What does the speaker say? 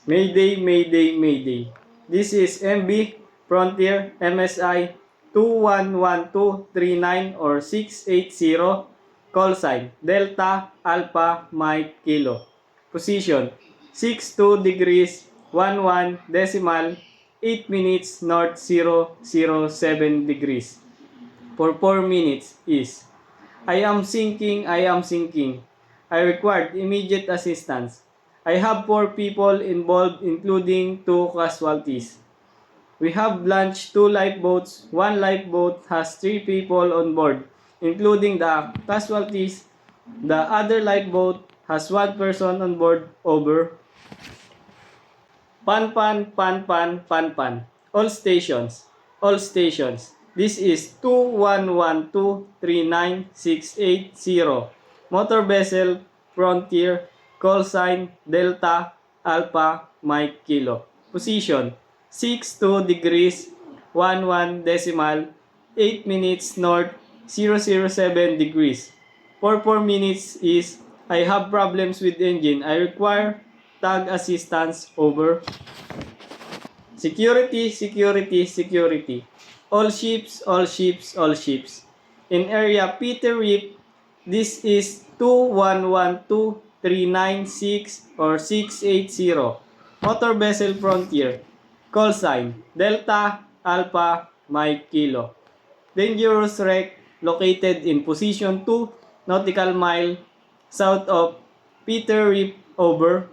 Mayday, Mayday, Mayday. This is MB Frontier MSI 211239 or 680. Call sign Delta Alpha Mike Kilo. Position 62 degrees 11 decimal 8 minutes north 007 degrees. For 4 minutes is I am sinking, I am sinking. I required immediate assistance. I have 4 people involved including 2 casualties. We have launched 2 lifeboats. One lifeboat has 3 people on board, including the casualties. The other lifeboat has 1 person on board. Over. Pan pan pan pan pan pan. All stations. All stations. This is 2112-39680. Motor vessel Frontier. Call sign Delta Alpha Mike Kilo. Position 62 degrees 11 decimal 8 minutes north 007 degrees. For 4 minutes is I have problems with engine. I require tag assistance. Over. Security, security, security. All ships, all ships, all ships. In area Peter Rip, this is 2112-396 or 680. Motor vessel Frontier. Call sign Delta Alpha Mike Kilo. Dangerous wreck located in position 2 nautical mile south of Peter Rip. Over.